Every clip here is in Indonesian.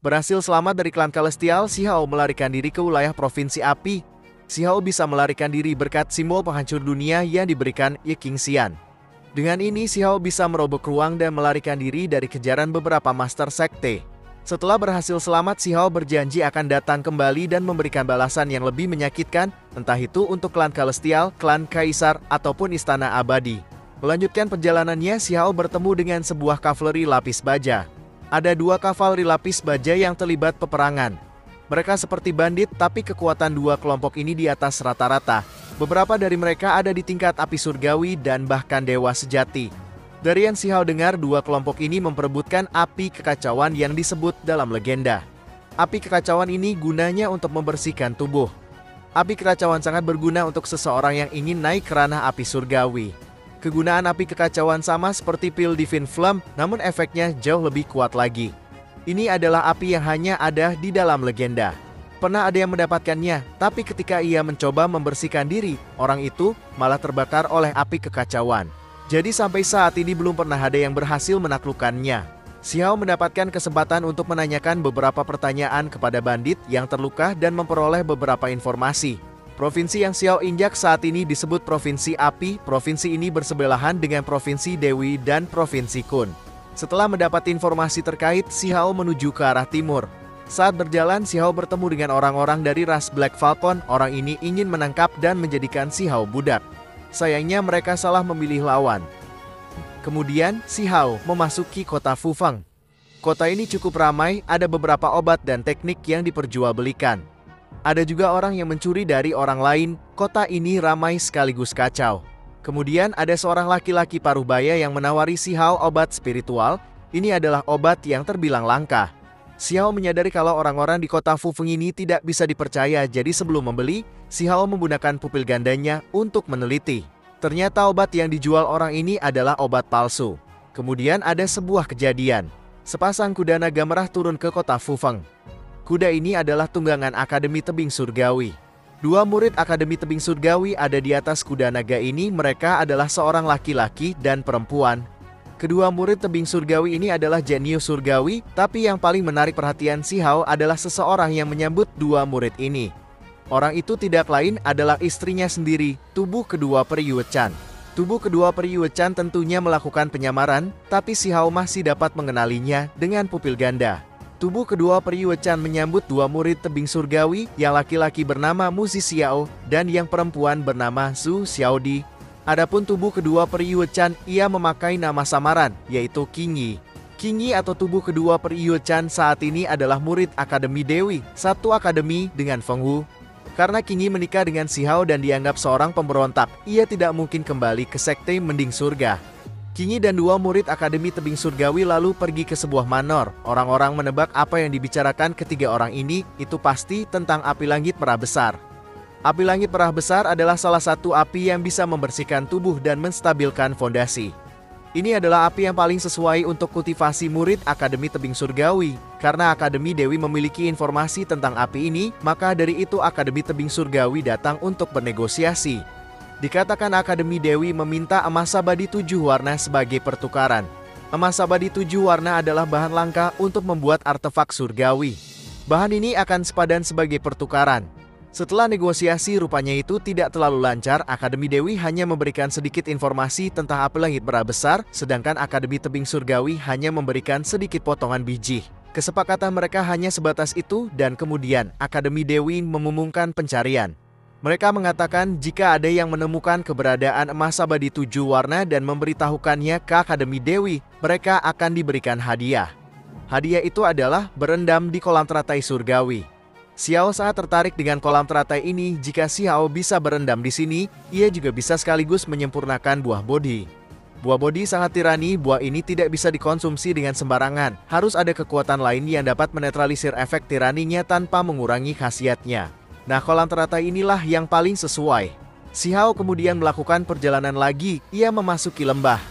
Berhasil selamat dari klan Celestial, Si Hao melarikan diri ke wilayah Provinsi Api. Si Hao bisa melarikan diri berkat simbol penghancur dunia yang diberikan Ye Qingxian. Dengan ini, Si Hao bisa merobek ruang dan melarikan diri dari kejaran beberapa Master Sekte. Setelah berhasil selamat, Si Hao berjanji akan datang kembali dan memberikan balasan yang lebih menyakitkan, entah itu untuk klan Celestial, klan Kaisar, ataupun Istana Abadi. Melanjutkan perjalanannya, Si Hao bertemu dengan sebuah kavaleri lapis baja. Ada 2 kavaleri lapis baja yang terlibat peperangan. Mereka seperti bandit, tapi kekuatan 2 kelompok ini di atas rata-rata. Beberapa dari mereka ada di tingkat api surgawi dan bahkan dewa sejati. Dari yang Si Hao dengar, 2 kelompok ini memperebutkan api kekacauan yang disebut dalam legenda. Api kekacauan ini gunanya untuk membersihkan tubuh. Api kekacauan sangat berguna untuk seseorang yang ingin naik ke ranah api surgawi. Kegunaan api kekacauan sama seperti pil Divine Flame, namun efeknya jauh lebih kuat lagi. Ini adalah api yang hanya ada di dalam legenda. Pernah ada yang mendapatkannya, tapi ketika ia mencoba membersihkan diri, orang itu malah terbakar oleh api kekacauan. Jadi sampai saat ini belum pernah ada yang berhasil menaklukkannya. Si Hao mendapatkan kesempatan untuk menanyakan beberapa pertanyaan kepada bandit yang terluka dan memperoleh beberapa informasi. Provinsi yang Si Hao injak saat ini disebut Provinsi Api. Provinsi ini bersebelahan dengan Provinsi Dewi dan Provinsi Kun. Setelah mendapat informasi terkait, Si Hao menuju ke arah timur. Saat berjalan, Si Hao bertemu dengan orang-orang dari ras Black Falcon. Orang ini ingin menangkap dan menjadikan Si Hao budak. Sayangnya mereka salah memilih lawan. Kemudian, Si Hao memasuki kota Fufeng. Kota ini cukup ramai, ada beberapa obat dan teknik yang diperjualbelikan. Ada juga orang yang mencuri dari orang lain. Kota ini ramai sekaligus kacau. Kemudian ada seorang laki-laki paruh baya yang menawari Si Hao obat spiritual. Ini adalah obat yang terbilang langka. Si Hao menyadari kalau orang-orang di kota Fufeng ini tidak bisa dipercaya, jadi sebelum membeli, Si Hao menggunakan pupil gandanya untuk meneliti. Ternyata obat yang dijual orang ini adalah obat palsu. Kemudian ada sebuah kejadian. Sepasang kuda naga merah turun ke kota Fufeng. Kuda ini adalah tunggangan Akademi Tebing Surgawi. 2 murid Akademi Tebing Surgawi ada di atas kuda naga ini. Mereka adalah seorang laki-laki dan perempuan. Kedua murid Tebing Surgawi ini adalah jenius surgawi, tapi yang paling menarik perhatian Si Hao adalah seseorang yang menyambut 2 murid ini. Orang itu tidak lain adalah istrinya sendiri, tubuh kedua peri Yue Chan. Tubuh kedua peri Yue Chan tentunya melakukan penyamaran, tapi Si Hao masih dapat mengenalinya dengan pupil ganda. Tubuh kedua peri Yue Chan menyambut 2 murid tebing surgawi, yang laki-laki bernama Mu Xiao dan yang perempuan bernama Zhu Xiaodi. Adapun tubuh kedua peri Yue Chan, ia memakai nama samaran, yaitu Qingyi. Qingyi atau tubuh kedua peri Yue Chan saat ini adalah murid Akademi Dewi, satu akademi dengan Feng Wu. Karena Qingyi menikah dengan Si Hao dan dianggap seorang pemberontak, ia tidak mungkin kembali ke sekte Mending Surga. Qingyi dan 2 murid Akademi Tebing Surgawi lalu pergi ke sebuah manor. Orang-orang menebak apa yang dibicarakan ketiga orang ini, itu pasti tentang api langit merah besar. Api langit merah besar adalah salah satu api yang bisa membersihkan tubuh dan menstabilkan fondasi. Ini adalah api yang paling sesuai untuk kultivasi murid Akademi Tebing Surgawi. Karena Akademi Dewi memiliki informasi tentang api ini, maka dari itu Akademi Tebing Surgawi datang untuk bernegosiasi. Dikatakan Akademi Dewi meminta emas abadi 7 warna sebagai pertukaran. Emas abadi 7 warna adalah bahan langka untuk membuat artefak surgawi. Bahan ini akan sepadan sebagai pertukaran. Setelah negosiasi rupanya itu tidak terlalu lancar, Akademi Dewi hanya memberikan sedikit informasi tentang api langit merah besar, sedangkan Akademi Tebing Surgawi hanya memberikan sedikit potongan biji. Kesepakatan mereka hanya sebatas itu dan kemudian Akademi Dewi mengumumkan pencarian. Mereka mengatakan jika ada yang menemukan keberadaan emas abadi 7 warna dan memberitahukannya ke Akademi Dewi, mereka akan diberikan hadiah. Hadiah itu adalah berendam di kolam teratai surgawi. Si Hao sangat tertarik dengan kolam teratai ini. Jika Si Hao bisa berendam di sini, ia juga bisa sekaligus menyempurnakan buah bodi. Buah bodi sangat tirani, buah ini tidak bisa dikonsumsi dengan sembarangan. Harus ada kekuatan lain yang dapat menetralisir efek tiraninya tanpa mengurangi khasiatnya. Nah, kolam teratai inilah yang paling sesuai. Si Hao kemudian melakukan perjalanan lagi, ia memasuki lembah.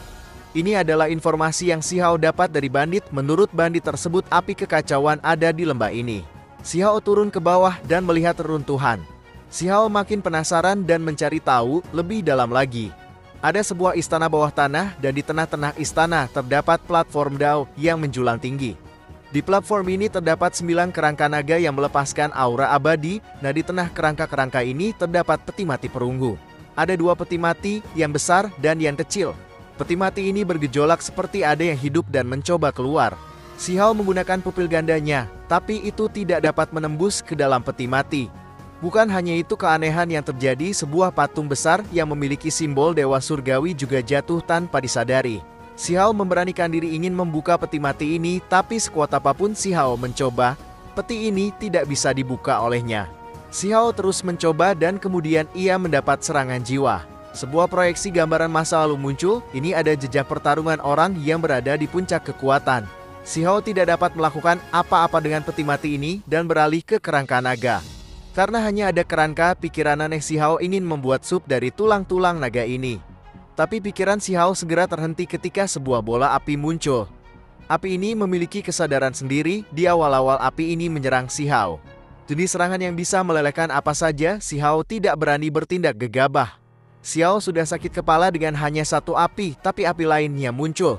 Ini adalah informasi yang Si Hao dapat dari bandit. Menurut bandit tersebut, api kekacauan ada di lembah ini. Si Hao turun ke bawah dan melihat reruntuhan. Si Hao makin penasaran dan mencari tahu lebih dalam lagi. Ada sebuah istana bawah tanah dan di tengah-tengah istana terdapat platform dao yang menjulang tinggi. Di platform ini terdapat 9 kerangka naga yang melepaskan aura abadi. Nah, di tengah kerangka-kerangka ini terdapat peti mati perunggu. Ada 2 peti mati, yang besar dan yang kecil. Peti mati ini bergejolak seperti ada yang hidup dan mencoba keluar. Si Hao menggunakan pupil gandanya, tapi itu tidak dapat menembus ke dalam peti mati. Bukan hanya itu, keanehan yang terjadi, sebuah patung besar yang memiliki simbol dewa surgawi juga jatuh tanpa disadari. Si Hao memberanikan diri ingin membuka peti mati ini, tapi sekuat apapun si Hao mencoba, peti ini tidak bisa dibuka olehnya. Si Hao terus mencoba dan kemudian ia mendapat serangan jiwa. Sebuah proyeksi gambaran masa lalu muncul. Ini ada jejak pertarungan orang yang berada di puncak kekuatan. Si Hao tidak dapat melakukan apa-apa dengan peti mati ini dan beralih ke kerangka naga. Karena hanya ada kerangka, pikiran aneh si Hao ingin membuat sup dari tulang-tulang naga ini. Tapi pikiran si Hao segera terhenti ketika sebuah bola api muncul. Api ini memiliki kesadaran sendiri. Di awal-awal api ini menyerang si Hao. Jenis serangan yang bisa melelehkan apa saja, si Hao tidak berani bertindak gegabah. Si Hao sudah sakit kepala dengan hanya satu api, tapi api lainnya muncul.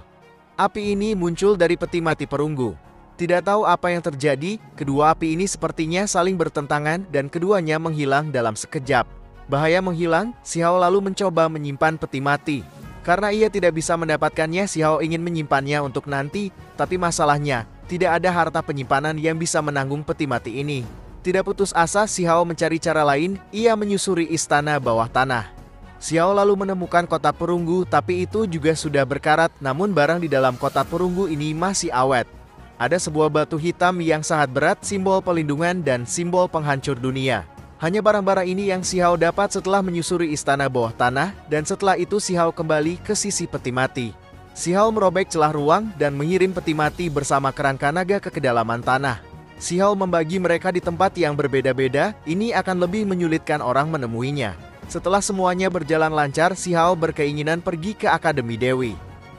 Api ini muncul dari peti mati perunggu. Tidak tahu apa yang terjadi, kedua api ini sepertinya saling bertentangan dan keduanya menghilang dalam sekejap. Bahaya menghilang, si Hao lalu mencoba menyimpan peti mati. Karena ia tidak bisa mendapatkannya, si Hao ingin menyimpannya untuk nanti, tapi masalahnya, tidak ada harta penyimpanan yang bisa menanggung peti mati ini. Tidak putus asa, si Hao mencari cara lain. Ia menyusuri istana bawah tanah. Si Hao lalu menemukan kotak perunggu, tapi itu juga sudah berkarat, namun barang di dalam kotak perunggu ini masih awet. Ada sebuah batu hitam yang sangat berat, simbol pelindungan dan simbol penghancur dunia. Hanya barang-barang ini yang si Hao dapat setelah menyusuri istana bawah tanah, dan setelah itu si Hao kembali ke sisi peti mati. Si Hao merobek celah ruang dan mengirim peti mati bersama kerangka naga ke kedalaman tanah. Si Hao membagi mereka di tempat yang berbeda-beda, ini akan lebih menyulitkan orang menemuinya. Setelah semuanya berjalan lancar, si Hao berkeinginan pergi ke Akademi Dewi.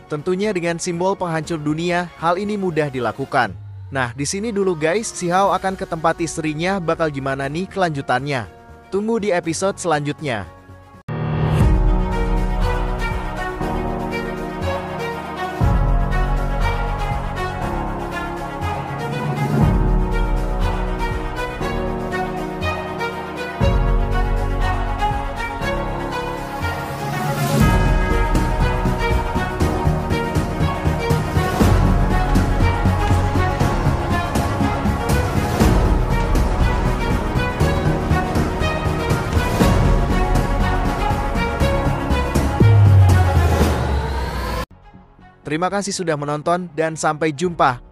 Tentunya dengan simbol penghancur dunia, hal ini mudah dilakukan. Nah, di sini dulu guys, si Hao akan ke tempat istrinya. Bakal gimana nih kelanjutannya? Tunggu di episode selanjutnya. Terima kasih sudah menonton dan sampai jumpa.